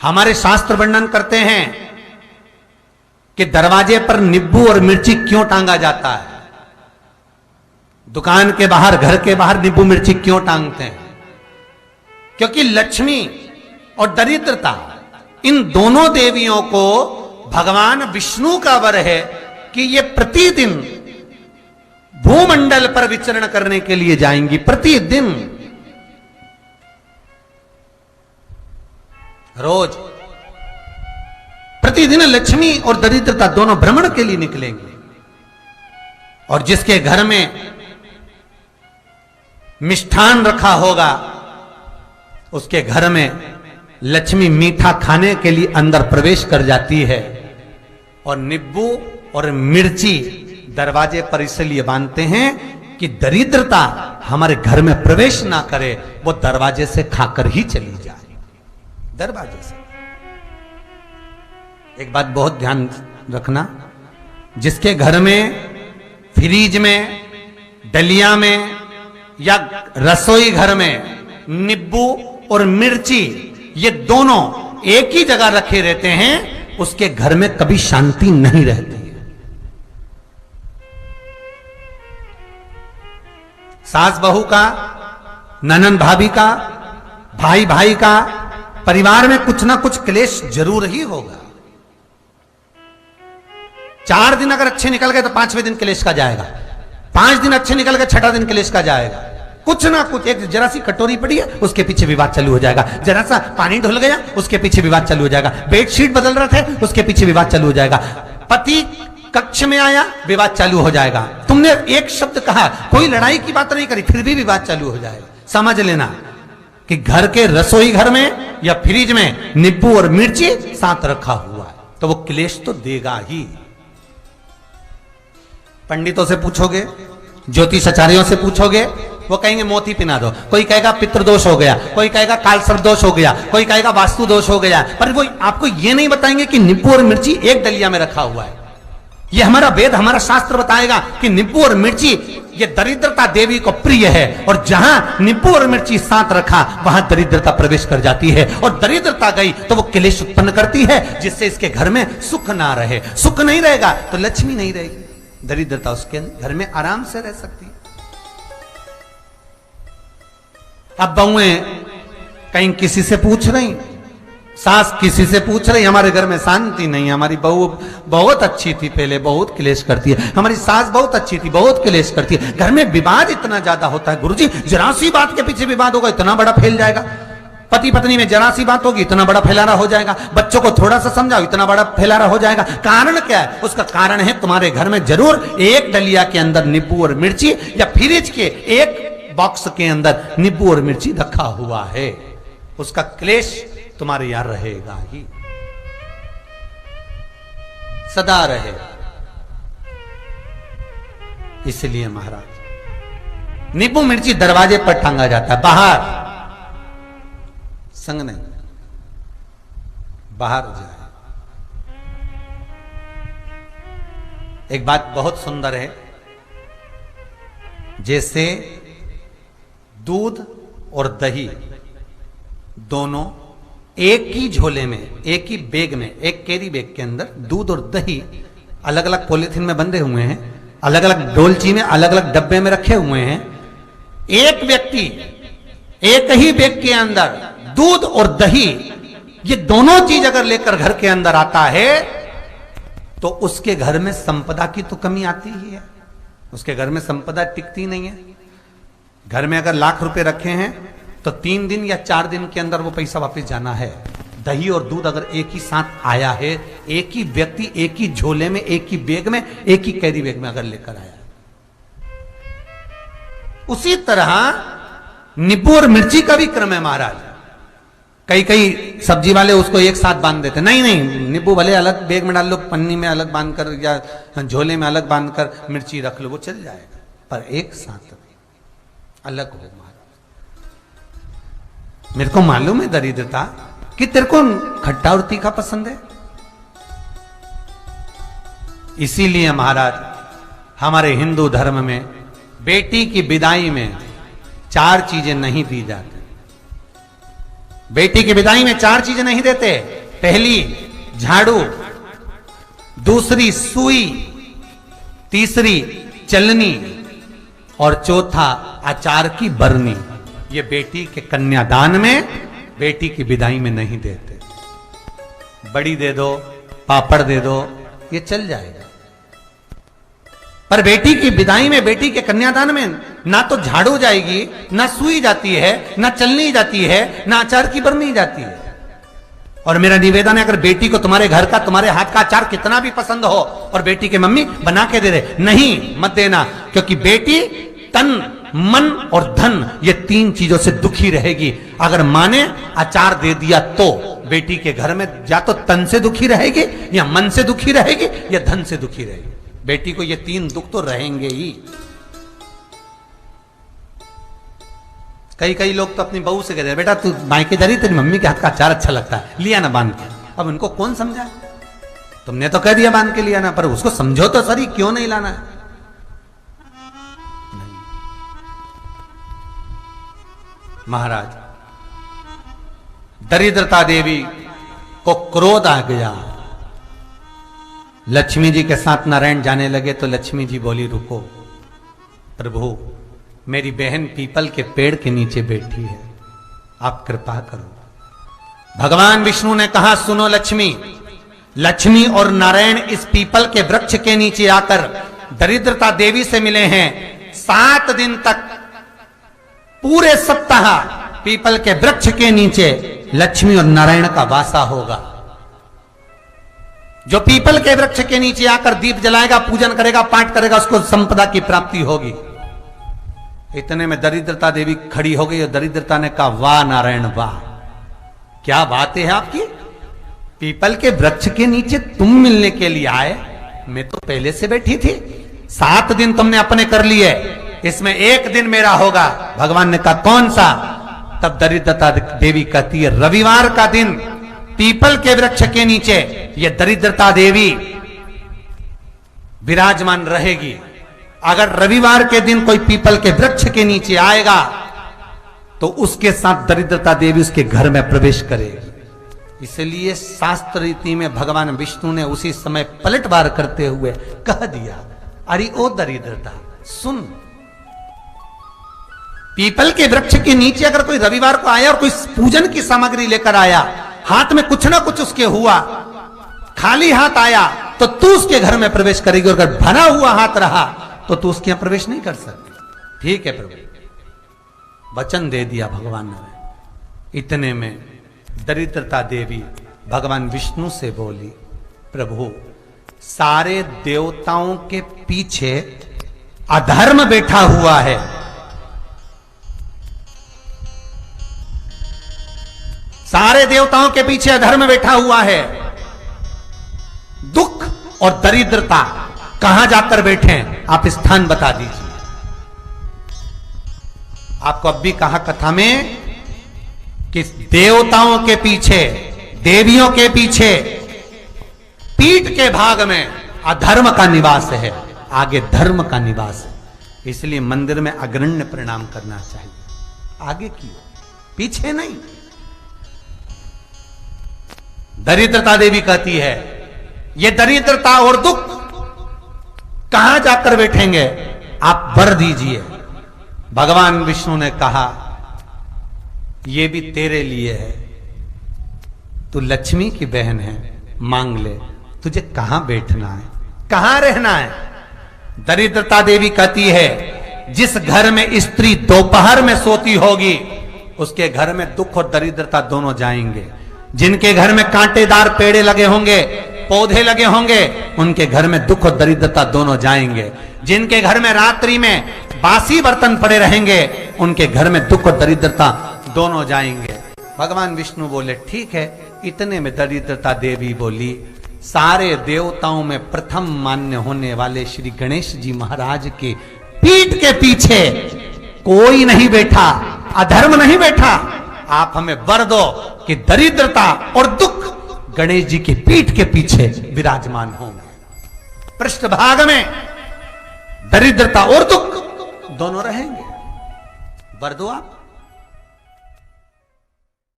हमारे शास्त्र वर्णन करते हैं कि दरवाजे पर नींबू और मिर्ची क्यों टांगा जाता है। दुकान के बाहर, घर के बाहर नींबू मिर्ची क्यों टांगते हैं? क्योंकि लक्ष्मी और दरिद्रता, इन दोनों देवियों को भगवान विष्णु का वर है कि ये प्रतिदिन भूमंडल पर विचरण करने के लिए जाएंगी। प्रतिदिन, रोज, प्रतिदिन लक्ष्मी और दरिद्रता दोनों भ्रमण के लिए निकलेंगे। और जिसके घर में मिष्ठान रखा होगा, उसके घर में लक्ष्मी मीठा खाने के लिए अंदर प्रवेश कर जाती है। और नींबू और मिर्ची दरवाजे पर इसलिए बांधते हैं कि दरिद्रता हमारे घर में प्रवेश ना करे, वो दरवाजे से खाकर ही चली जाए। दरवाजे से। एक बात बहुत ध्यान रखना, जिसके घर में फ्रिज में, डलिया में या रसोई घर में नींबू और मिर्ची ये दोनों एक ही जगह रखे रहते हैं, उसके घर में कभी शांति नहीं रहती है। सास बहू का, ननंद भाभी का, भाई भाई का, परिवार में कुछ ना कुछ क्लेश जरूर ही होगा। 4 दिन अगर अच्छे निकल गए तो 5वें दिन क्लेश का जाएगा। 5 दिन अच्छे निकल गए, 6ठा दिन क्लेश का जाएगा। कुछ ना कुछ, एक जरा सी कटोरी पड़ी है उसके पीछे विवाद चालू हो जाएगा, जरा सा पानी ढुल गया उसके पीछे विवाद चालू हो जाएगा, बेडशीट बदल रहे थे उसके पीछे विवाद चालू हो जाएगा, पति कक्ष में आया विवाद चालू हो जाएगा। तुमने एक शब्द कहा, कोई लड़ाई की बात नहीं करी, फिर भी विवाद चालू हो जाएगा। समझ लेना कि घर के रसोई घर में या फ्रिज में नींबू और मिर्ची साथ रखा हुआ है तो वो क्लेश तो देगा ही। पंडितों से पूछोगे, ज्योतिषाचार्यों से पूछोगे, वो कहेंगे मोती पिना दो, कोई कहेगा पितृदोष हो गया, कोई कहेगा कालसर्प दोष हो गया, कोई कहेगा वास्तु दोष हो गया, पर वो आपको ये नहीं बताएंगे कि नींबू और मिर्ची एक डलिया में रखा हुआ है। ये हमारा वेद, हमारा शास्त्र बताएगा कि नींबू और मिर्ची ये दरिद्रता देवी को प्रिय है, और जहां नींबू और मिर्ची साथ रखा वहां दरिद्रता प्रवेश कर जाती है, और दरिद्रता गई तो वो क्लेश उत्पन्न करती है, जिससे इसके घर में सुख ना रहे। सुख नहीं रहेगा तो लक्ष्मी नहीं रहेगी, दरिद्रता उसके घर में आराम से रह सकती है। अब बहुएं कहीं किसी से पूछ रही, सास किसी से पूछ रही, हमारे घर में शांति नहीं है, हमारी बहू बहुत अच्छी थी पहले, बहुत क्लेश करती है, हमारी सास बहुत अच्छी थी, बहुत क्लेश करती है, घर में विवाद इतना ज्यादा होता है। गुरुजी, जरा सी बात के पीछे विवाद होगा इतना बड़ा फैल जाएगा, पति पत्नी में जरा सी बात होगी इतना बड़ा फैलाना हो जाएगा, बच्चों को थोड़ा सा समझाओ इतना बड़ा फैलाना हो जाएगा। कारण क्या है? उसका कारण है तुम्हारे घर में जरूर एक डलिया के अंदर नींबू और मिर्ची या फ्रिज के एक बॉक्स के अंदर नींबू और मिर्ची रखा हुआ है, उसका क्लेश तुम्हारे यहां रहेगा ही, सदा रहेगा। इसलिए महाराज नींबू मिर्ची दरवाजे पर टांगा जाता है, बाहर संग नहीं, बाहर जाए। एक बात बहुत सुंदर है, जैसे दूध और दही दोनों एक ही झोले में, एक ही बैग में, एक कैरी बैग के अंदर दूध और दही अलग अलग पॉलिथीन में बंधे हुए हैं, अलग अलग डोलची में, अलग अलग डब्बे में रखे हुए हैं। एक व्यक्ति एक ही बैग के अंदर दूध और दही ये दोनों चीज अगर लेकर घर के अंदर आता है तो उसके घर में संपदा की तो कमी आती ही है, उसके घर में संपदा टिकती नहीं है। घर में अगर लाख रुपए रखे हैं तो 3 दिन या 4 दिन के अंदर वो पैसा वापस जाना है। दही और दूध अगर एक ही साथ आया है, एक ही व्यक्ति एक ही झोले में, एक ही बैग में, एक ही कैरी बैग में अगर लेकर आया, उसी तरह नींबू और मिर्ची का भी क्रम है महाराज। कई कई सब्जी वाले उसको एक साथ बांध देते, नहीं नहीं, नींबू भले अलग बैग में डाल लो, पन्नी में अलग बांधकर या झोले में अलग बांधकर मिर्ची रख लो, वो चल जाएगा, पर एक साथ अलग हो महाराज। मेरे को मालूम है दरिद्रता कि तेरे को खट्टा और तीखा पसंद है, इसीलिए महाराज हमारे हिंदू धर्म में बेटी की विदाई में 4 चीजें नहीं दी जाती। बेटी की विदाई में 4 चीजें नहीं देते। पहली झाड़ू, दूसरी सुई, तीसरी चलनी और चौथा अचार की बरनी। ये बेटी के कन्यादान में, बेटी की विदाई में नहीं देते। बड़ी दे दो, पापड़ दे दो, ये चल जाएगा, पर बेटी की विदाई में, बेटी के कन्यादान में ना तो झाड़ू जाएगी, ना सुई जाती है, ना चलनी जाती है, ना अचार की बरनी जाती है। और मेरा निवेदन है, अगर बेटी को तुम्हारे घर का, तुम्हारे हाथ का अचार कितना भी पसंद हो और बेटी के मम्मी बना के दे दे, नहीं, मत देना, क्योंकि बेटी तन, मन और धन, ये तीन चीजों से दुखी रहेगी। अगर मां ने अचार दे दिया तो बेटी के घर में या तो तन से दुखी रहेगी, या मन से दुखी रहेगी, या धन से दुखी रहेगी। बेटी को ये तीन दुख तो रहेंगे ही। कई लोग तो अपनी बहू से कहते हैं, बेटा तू मायके जा रही, तेरी मम्मी के हाथ का अचार अच्छा लगता है, लिया ना बांध के। अब उनको कौन समझा? तुमने तो कह दिया बांध के लिया ना, पर उसको समझो तो सही, क्यों नहीं लाना है? नहीं। महाराज, दरिद्रता देवी को क्रोध आ गया। लक्ष्मी जी के साथ नारायण जाने लगे तो लक्ष्मी जी बोली, रुको प्रभु, मेरी बहन पीपल के पेड़ के नीचे बैठी है, आप कृपा करो। भगवान विष्णु ने कहा, सुनो लक्ष्मी, लक्ष्मी और नारायण इस पीपल के वृक्ष के नीचे आकर दरिद्रता देवी से मिले हैं। 7 दिन तक, पूरे सप्ताह पीपल के वृक्ष के नीचे लक्ष्मी और नारायण का वासा होगा। जो पीपल के वृक्ष के नीचे आकर दीप जलाएगा, पूजन करेगा, पाठ करेगा, उसको संपदा की प्राप्ति होगी। इतने में दरिद्रता देवी खड़ी हो गई और दरिद्रता ने कहा, वाह नारायण वाह, क्या बात है आपकी, पीपल के वृक्ष के नीचे तुम मिलने के लिए आए, मैं तो पहले से बैठी थी। 7 दिन तुमने अपने कर लिए, इसमें 1 दिन मेरा होगा। भगवान ने कहा, कौन सा? तब दरिद्रता देवी कहती है, रविवार का दिन पीपल के वृक्ष के नीचे ये दरिद्रता देवी विराजमान रहेगी। अगर रविवार के दिन कोई पीपल के वृक्ष के नीचे आएगा तो उसके साथ दरिद्रता देवी उसके घर में प्रवेश करेगी। इसलिए शास्त्र रीति में भगवान विष्णु ने उसी समय पलटवार करते हुए कह दिया, अरे ओ दरिद्रता सुन, पीपल के वृक्ष के नीचे अगर कोई रविवार को आया और कोई पूजन की सामग्री लेकर आया, हाथ में कुछ ना कुछ उसके हुआ, खाली हाथ आया, तो तू उसके घर में प्रवेश करेगी, और अगर भरा हुआ हाथ रहा तो तू उसके यहां प्रवेश नहीं कर सकती। ठीक है प्रभु, वचन दे दिया भगवान ने। इतने में दरिद्रता देवी भगवान विष्णु से बोली, प्रभु, सारे देवताओं के पीछे अधर्म बैठा हुआ है, सारे देवताओं के पीछे अधर्म बैठा हुआ है। दुख और दरिद्रता कहां जाकर बैठे हैं, आप स्थान बता दीजिए। आपको अब भी कहा कथा में कि देवताओं के पीछे, देवियों के पीछे, पीठ के भाग में अधर्म का निवास है, आगे धर्म का निवास है। इसलिए मंदिर में अग्रण्य प्रणाम करना चाहिए, आगे क्यों, पीछे नहीं। दरिद्रता देवी कहती है, ये दरिद्रता और दुख कहां जाकर बैठेंगे, आप वर दीजिए। भगवान विष्णु ने कहा, ये भी तेरे लिए है, तू लक्ष्मी की बहन है, मांग ले, तुझे कहां बैठना है, कहां रहना है। दरिद्रता देवी कहती है, जिस घर में स्त्री दोपहर में सोती होगी उसके घर में दुख और दरिद्रता दोनों जाएंगे। जिनके घर में कांटेदार पेड़े लगे होंगे, पौधे लगे होंगे, उनके घर में दुख और दरिद्रता दोनों जाएंगे। जिनके घर में रात्रि में बासी बर्तन पड़े रहेंगे, उनके घर में दुख और दरिद्रता दोनों जाएंगे। भगवान विष्णु बोले, ठीक है। इतने में दरिद्रता देवी बोली, सारे देवताओं में प्रथम मान्य होने वाले श्री गणेश जी महाराज के पीठ के पीछे कोई नहीं बैठा, अधर्म नहीं बैठा। आप हमें वर दो कि दरिद्रता और दुख गणेश जी की पीठ के पीछे विराजमान होंगे, पृष्ठभाग में दरिद्रता और दुख दोनों रहेंगे। वर दो आप।